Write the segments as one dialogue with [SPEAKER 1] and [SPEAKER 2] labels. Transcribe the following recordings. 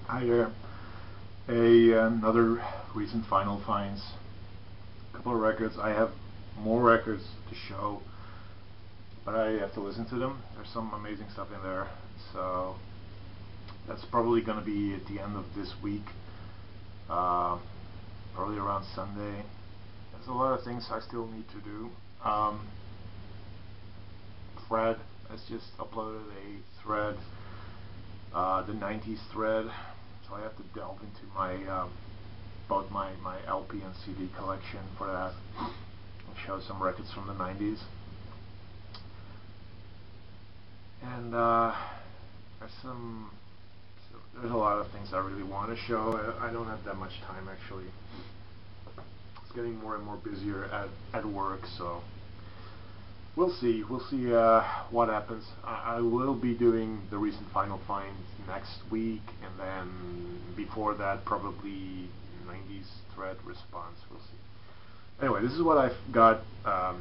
[SPEAKER 1] Hi there. Another recent Final Finds. A couple of records. I have more records to show, but I have to listen to them. There's some amazing stuff in there. So that's probably going to be at the end of this week, probably around Sunday. There's a lot of things I still need to do. Fred has just uploaded a thread, the 90s thread, so I have to delve into my both my LP and CD collection for that and show some records from the 90s. And there's a lot of things I really want to show. I don't have that much time actually. It's getting more and more busier at work, so we'll see what happens. I will be doing the recent Final Finds next week, and then before that probably 90s thread response. We'll see. Anyway, this is what I've got. I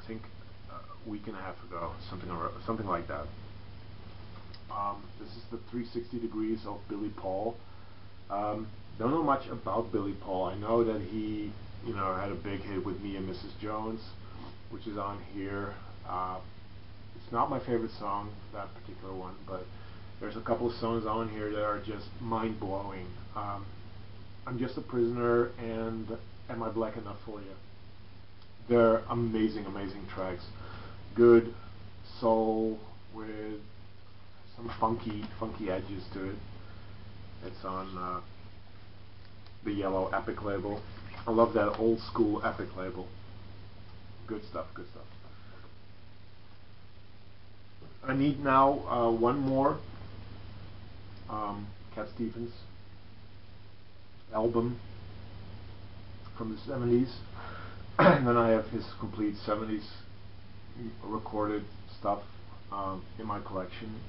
[SPEAKER 1] think a week and a half ago, something like that. This is the 360 Degrees of Billy Paul. Don't know much about Billy Paul. I know that he, had a big hit with Me and Mrs. Jones, which is on here. It's not my favorite song, that particular one, but there's a couple of songs on here that are just mind-blowing. I'm Just a Prisoner and Am I Black Enough for You? They're amazing, amazing tracks. Good soul with some funky edges to it. It's on the yellow Epic label. I love that old school Epic label. Good stuff, good stuff. I need now one more Cat Stevens album from the 70s. And then I have his complete 70s recorded stuff in my collection.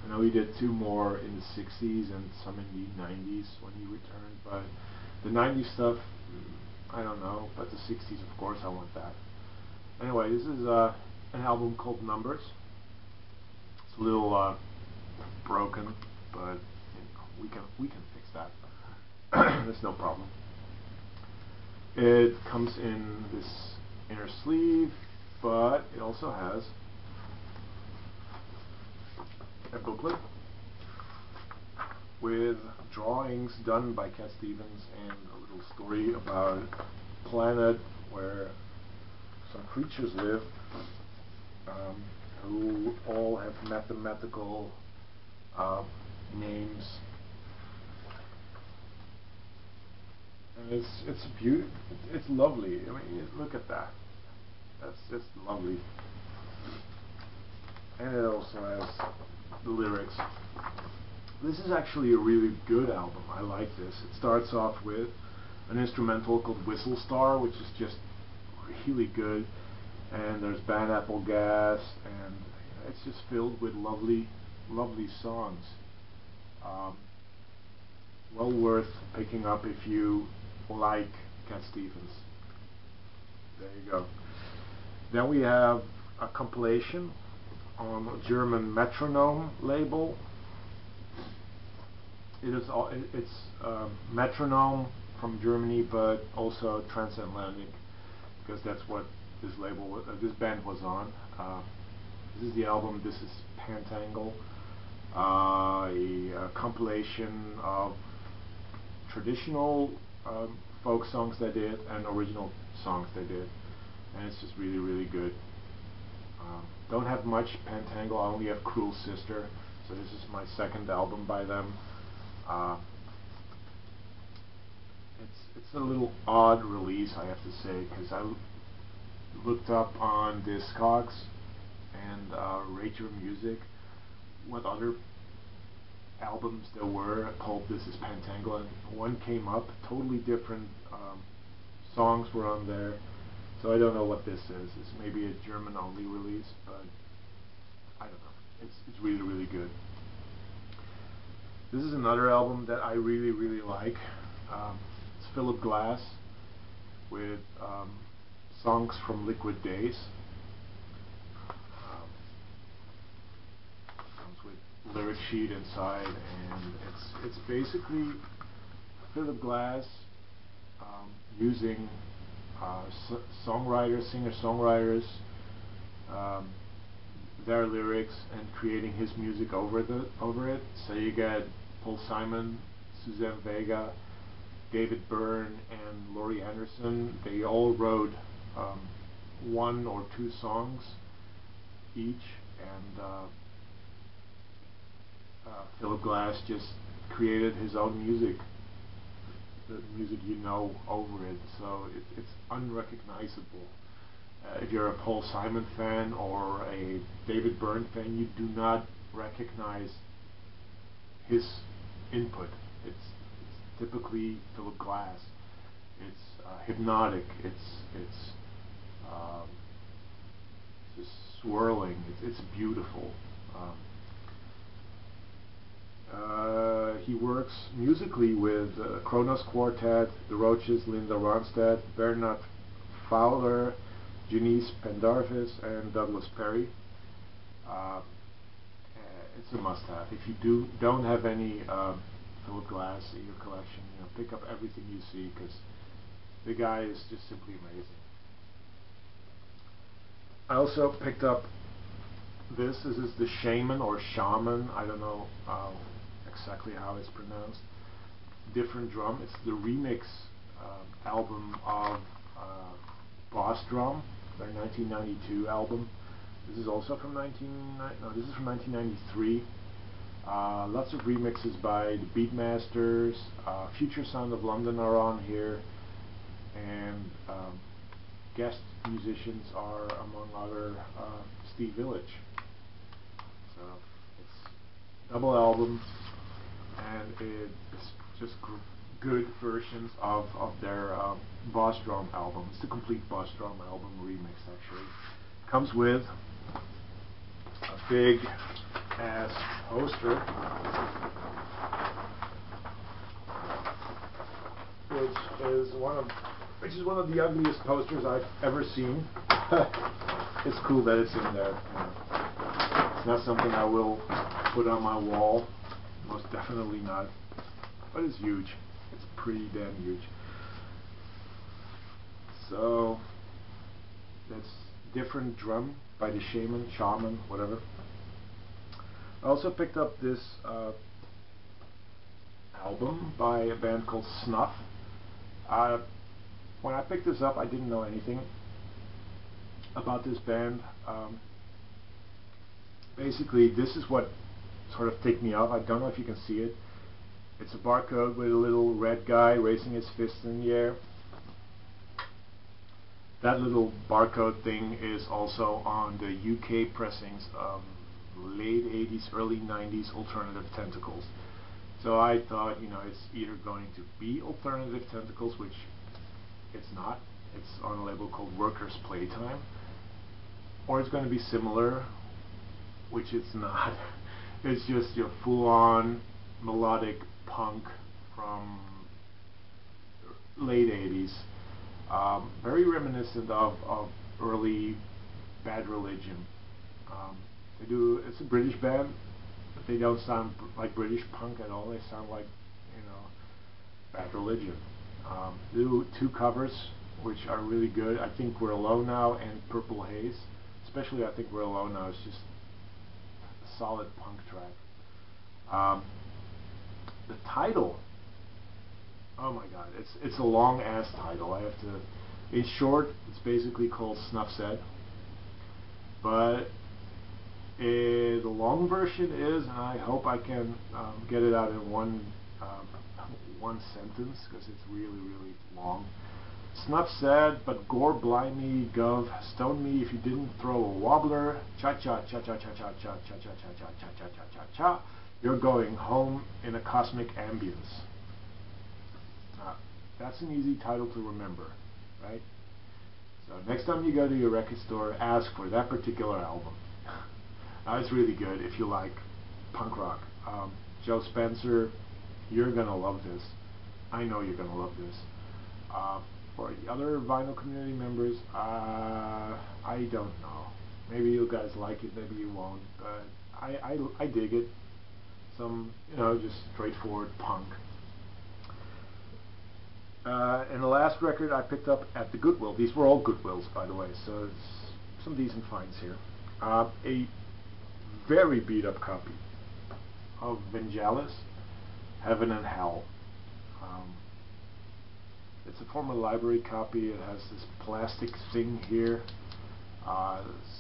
[SPEAKER 1] I know he did two more in the 60s and some in the 90s when he returned, but the 90s stuff, I don't know, but the 60s, of course, I want that. Anyway, this is an album called Numbers. It's a little broken, but we can fix that. There's no problem. It comes in this inner sleeve, but it also has a booklet with drawings done by Cat Stevens and a little story about a planet where some creatures live who all have mathematical names, and it's lovely. I mean, look at that. That's just lovely. And it also has the lyrics. This is actually a really good album. I like this. It starts off with an instrumental called Whistle Star, which is just really good, and there's Bad Apple Gas, and it's just filled with lovely songs. Well worth picking up if you like Cat Stevens. There you go. Then we have a compilation on a German Metronome label. It's Metronome from Germany, but also transatlantic, because that's what this label, this band was on. This is the album. This is Pentangle, a compilation of traditional folk songs they did and original songs they did, and it's just really good. Don't have much Pentangle. I only have Cruel Sister, so this is my second album by them. It's a little odd release, I have to say, because I looked up on Discogs and Rate Your Music what other albums there were called This Is Pentangle, and one came up, totally different songs were on there, so I don't know what this is. It's maybe a German only release, but I don't know. It's really good. This is another album that I really like. It's Philip Glass with songs from Liquid Days. Comes with lyric sheet inside, and it's basically Philip Glass using songwriters, singer-songwriters, um, their lyrics, and creating his music over it. So you get Paul Simon, Suzanne Vega, David Byrne, and Laurie Anderson. They all wrote one or two songs each, and Philip Glass just created his own music, the music you know over it, so it's unrecognizable. If you're a Paul Simon fan or a David Byrne fan, you do not recognize his input. It's typically Philip Glass. It's hypnotic. It's just swirling. It's beautiful. He works musically with Kronos Quartet, the Roaches, Linda Ronstadt, Bernard Fowler, Janice Pendarvis, and Douglas Perry. It's a must-have. If you don't have any Philip Glass in your collection, pick up everything you see, because the guy is just simply amazing. I also picked up this. This is the Shaman or Shaman. I don't know exactly how it's pronounced. Different Drum. It's the remix album of Boss Drum, their 1992 album. This is also from 1993. Lots of remixes by the Beatmasters. Future Sound of London are on here, and guest musicians are, among other, Steve Village. So it's a double album, and it's just good versions of their Boss Drum album. It's the complete Boss Drum album remix, actually. Comes with a big ass poster, which is one of the ugliest posters I've ever seen. It's cool that it's in there. It's not something I will put on my wall, most definitely not. But it's huge. It's pretty damn huge. So that's Different Drum by the Shaman, whatever. I also picked up this album by a band called Snuff. When I picked this up, I didn't know anything about this band. Basically, this is what sort of ticked me off. I don't know if you can see it. It's a barcode with a little red guy raising his fist in the air. That little barcode thing is also on the UK pressings of late 80s, early 90s Alternative Tentacles. So I thought, it's either going to be Alternative Tentacles, which it's not. It's on a label called Workers' Playtime. Or it's going to be similar, which it's not. It's just your full-on melodic punk from late 80s. Very reminiscent of early Bad Religion. It's a British band, but they don't sound like British punk at all. They sound like, Bad Religion. They do two covers, which are really good. I Think We're Alone Now and Purple Haze. Especially I Think We're Alone Now is just a solid punk track. The title, oh my god, it's a long ass title. I have to, in short, it's basically called Snuff Said, but the long version is, and I hope I can get it out in one sentence, because it's really long. Snuff said, but gore blind me, gov, stone me if you didn't throw a wobbler, cha cha cha cha cha cha cha cha cha cha cha cha cha cha cha cha. You're going home in a cosmic ambience. That's an easy title to remember, right? So next time you go to your record store, ask for that particular album. It's really good if you like punk rock. Joe Spencer, you're gonna love this. I know you're gonna love this. For the other vinyl community members, I don't know. Maybe you guys like it, maybe you won't. But I dig it. some, you know, just straightforward punk. And the last record I picked up at the Goodwill. These were all Goodwills, by the way, so it's some decent finds here. A very beat up copy of Vangelis, Heaven and Hell. It's a former library copy. It has this plastic thing here,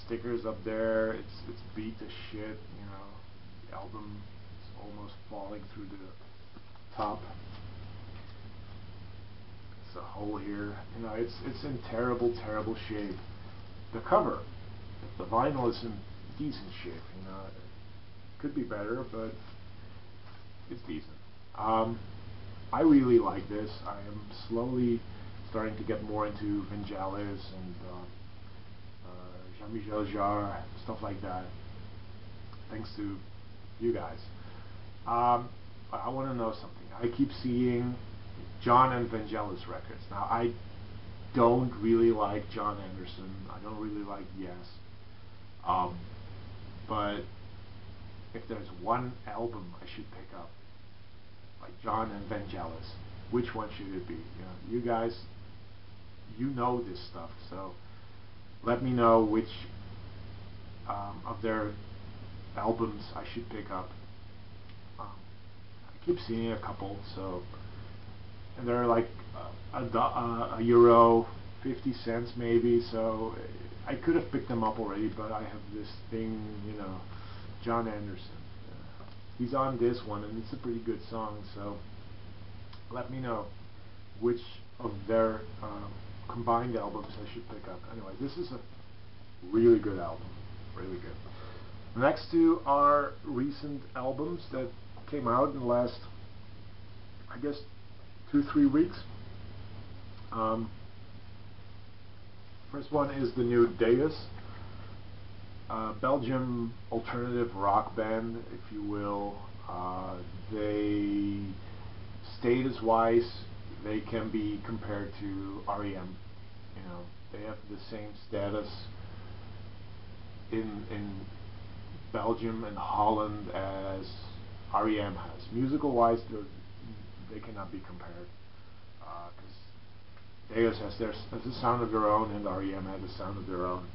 [SPEAKER 1] stickers up there. It's beat to shit. You know, the album is almost falling through the top. It's a hole here. You know, it's in terrible shape. The cover, the vinyl is in decent shape. You know, it could be better, but it's decent. I really like this. I am slowly starting to get more into Vangelis and Jean-Michel Jarre, stuff like that, thanks to you guys. I want to know something. I keep seeing John and Vangelis records. Now, I don't really like John Anderson. I don't really like Yes. But if there's one album I should pick up, like John and Vangelis, which one should it be? You know, you guys, you know this stuff, so let me know which of their albums I should pick up. I keep seeing a couple, so, and they're like a euro, 50 cents maybe, so I could have picked them up already, but I have this thing, you know, John Anderson. He's on this one, and it's a pretty good song, so let me know which of their combined albums I should pick up. Anyway, this is a really good album, really good. The next two are recent albums that came out in the last, I guess, 2-3 weeks. First one is the new Deus, Belgium alternative rock band, if you will. They, status-wise, they can be compared to REM. You know, they have the same status in Belgium and Holland as REM has. Musical-wise, they cannot be compared, because Deus has a sound of their own, and REM has a sound of their own.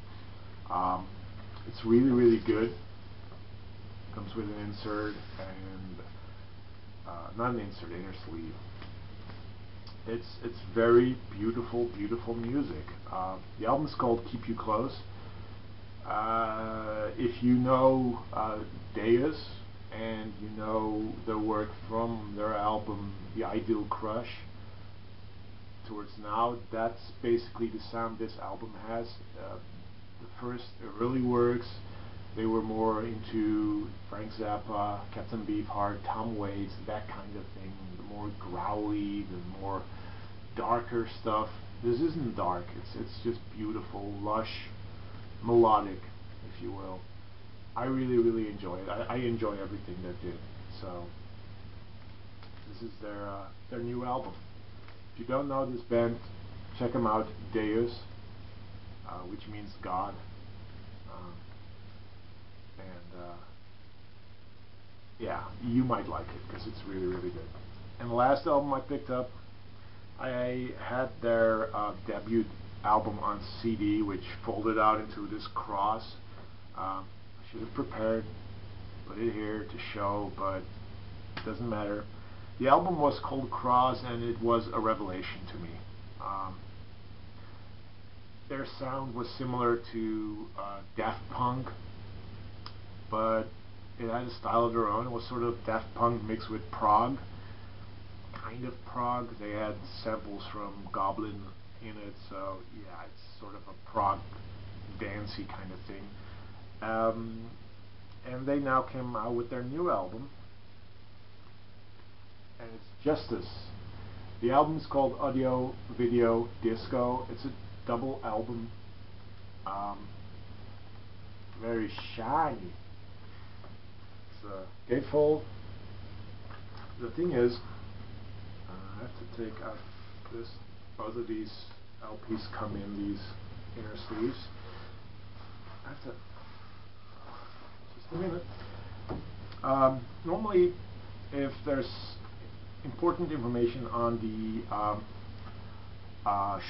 [SPEAKER 1] It's really good. Comes with an insert and not an insert, inner sleeve. It's very beautiful music. The album is called Keep You Close. If you know Deus and you know their work from their album The Ideal Crush towards now, that's basically the sound this album has. The first early works, they were more into Frank Zappa, Captain Beefheart, Tom Waits, that kind of thing, the more growly, the more darker stuff. This isn't dark, it's just beautiful, lush, melodic, if you will. I really enjoy it. I enjoy everything they did. So this is their new album. If you don't know this band, check them out. Deus, which means God, and yeah, you might like it because it's really good. And the last album I picked up, I had their debut album on CD, which folded out into this cross. I should have prepared, put it here to show, but it doesn't matter. The album was called Cross, and it was a revelation to me. Their sound was similar to Daft Punk, but it had a style of their own. It was sort of Daft Punk mixed with prog, kind of prog. They had samples from Goblin in it, so yeah, it's sort of a prog dancey kind of thing. And they now came out with their new album, and it's Justice. The album is called Audio Video Disco. It's a double album, very shiny. It's a gatefold. The thing is, I have to take out this. Both of these LPs come in these inner sleeves. I have to, just a minute. Normally, if there's important information on the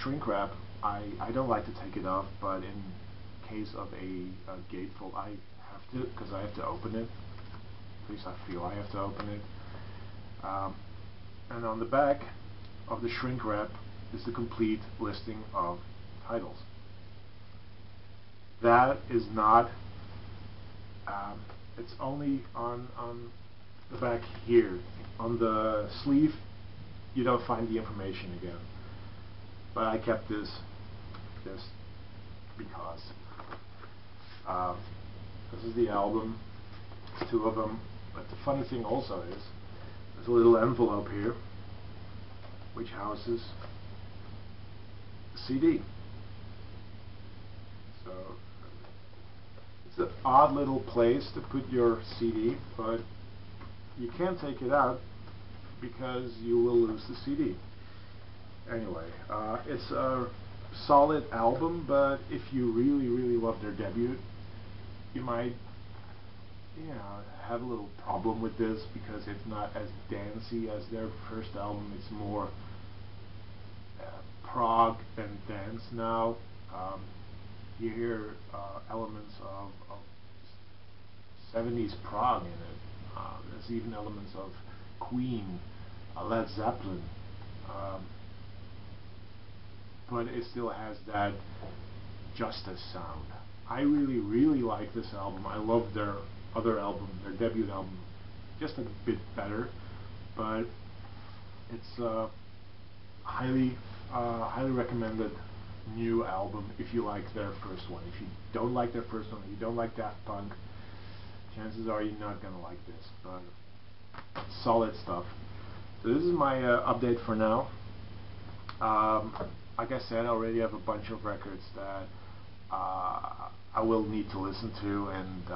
[SPEAKER 1] shrink wrap, I don't like to take it off, but in case of a gatefold, I have to, because I have to open it. At least I feel I have to open it. And on the back of the shrink wrap is the complete listing of titles. That is not, it's only on the back here. On the sleeve, you don't find the information again. But I kept this because this is the album, two of them. But the funny thing also is, there's a little envelope here which houses the CD. So it's an odd little place to put your CD, but you can't take it out because you will lose the CD. Anyway, it's a solid album, but if you really love their debut, you might, have a little problem with this because it's not as dancey as their first album. It's more prog and dance now. You hear elements of 70s prog in it. There's even elements of Queen, Led Zeppelin, but it still has that Justice sound. I really like this album. I love their other album, their debut album, just a bit better, but it's highly recommended new album if you like their first one. If you don't like their first one, you don't like Daft Punk, chances are you're not gonna like this, but solid stuff. So this is my update for now. Like I said, I already have a bunch of records that I will need to listen to and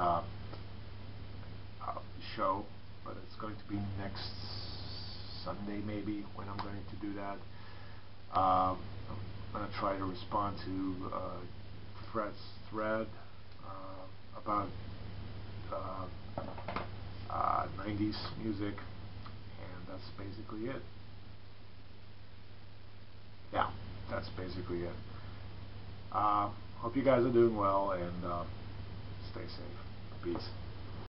[SPEAKER 1] show, but it's going to be next Sunday maybe when I'm going to do that. I'm going to try to respond to Fred's thread about 90s music, and that's basically it. Yeah, that's basically it. Hope you guys are doing well, and stay safe. Peace.